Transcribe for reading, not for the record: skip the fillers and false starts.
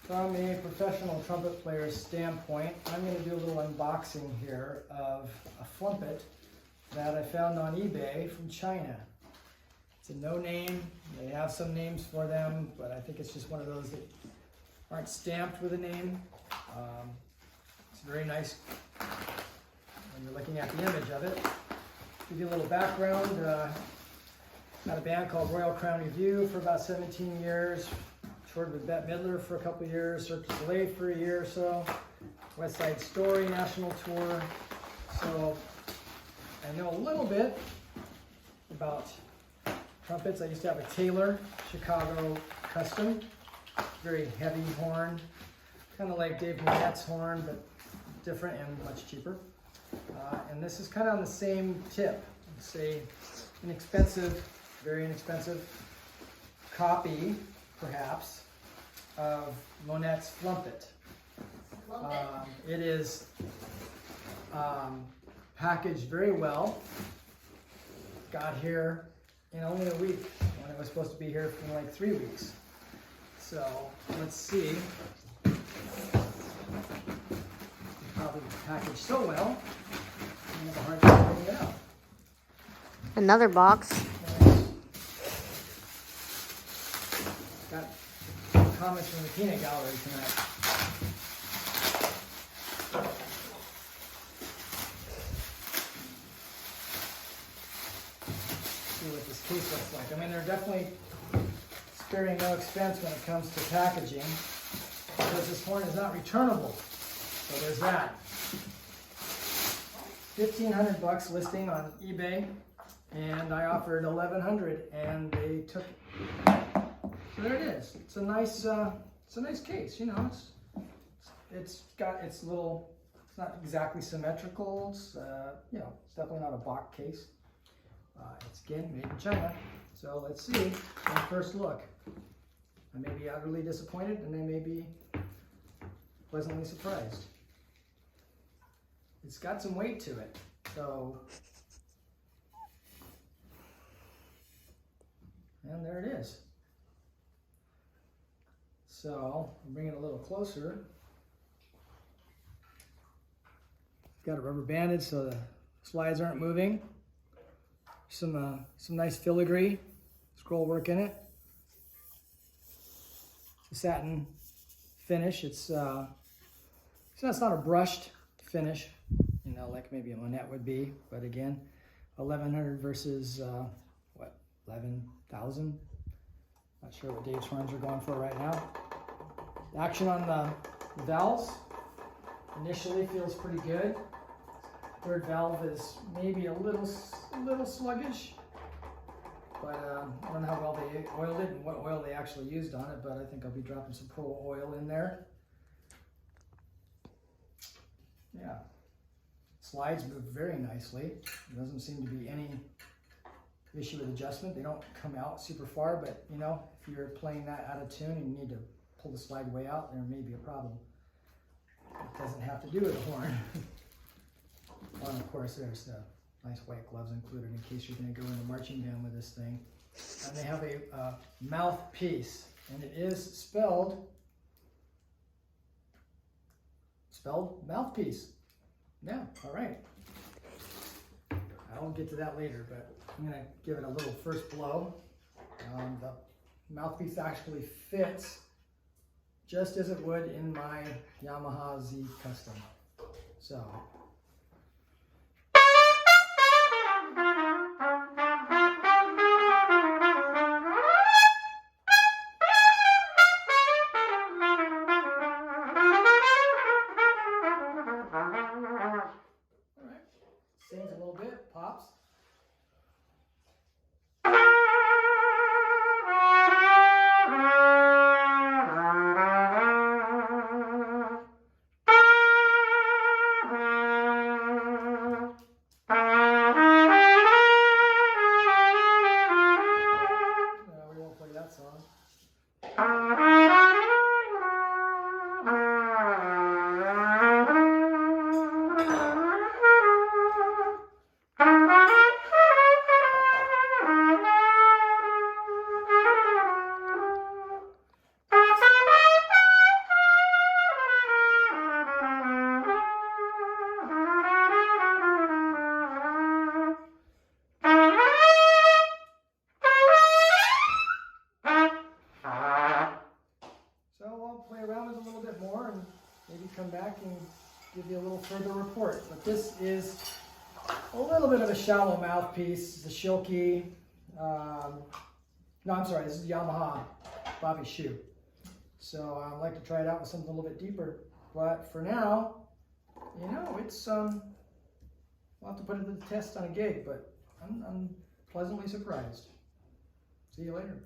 From a professional trumpet player's standpoint, I'm going to do a little unboxing here of a Flumpet that I found on eBay from China. It's a no name. They have some names for them, but I think it's just one of those that aren't stamped with a name. It's very nice when you're looking at the image of it. Give you a little background. Had a band called Royal Crown Review for about 17 years. Toured with Bette Midler for a couple of years, Cirque du Soleil for a year or so, West Side Story national tour. So I know a little bit about trumpets. I used to have a Taylor Chicago Custom, very heavy horn, kind of like Dave Monette's horn, but different and much cheaper. And this is kind of on the same tip. It's a inexpensive, very inexpensive copy, perhaps, of Monette's FLUMPET. It is packaged very well. Got here in only a week when it was supposed to be here for like 3 weeks. So let's see. Probably packaged so well, I have a hard time getting it out. Another box. Got comments from the peanut gallery tonight. See what this case looks like. I mean, they're definitely sparing no expense when it comes to packaging, because this horn is not returnable. So there's that. 1,500 bucks listing on eBay, and I offered 1,100, and they took it. So there it is. It's a nice case. You know, it's got its little. It's not exactly symmetrical. It's you know, it's definitely not a Bach case. It's again made in China. So let's see. My first look. I may be utterly disappointed, and I may be pleasantly surprised. It's got some weight to it. So, and there it is. So I'll bring it a little closer. Got it rubber banded so the slides aren't moving. Some nice filigree scroll work in it. It's a satin finish. It's not a brushed finish, you know, like maybe a Monette would be. But again, 1,100 versus what, 11,000? Not sure what Dave's horns are going for right now. The action on the valves initially feels pretty good. Third valve is maybe a little sluggish, but I don't know how well they oiled it and what oil they actually used on it, but I think I'll be dropping some Pro oil in there. Yeah, slides move very nicely. There doesn't seem to be any issue with adjustment. They don't come out super far, but you know, if you're playing that out of tune and you need to pull the slide way out, there may be a problem. It doesn't have to do with the horn. Well, and of course, there's the nice white gloves included in case you're going to go into marching band with this thing. And they have a mouthpiece, and it is spelled mouthpiece. Yeah, all right. I'll get to that later, but I'm going to give it a little first blow. The mouthpiece actually fits just as it would in my Yamaha Z Custom. So. Sings a little bit, pops. give you a little further report. But this is a little bit of a shallow mouthpiece. It's a Shilky. No, I'm sorry, this is Yamaha Bobby Shoe. So I'd like to try it out with something a little bit deeper. But for now, you know, it's, we'll have to put it to the test on a gig, but I'm pleasantly surprised. See you later.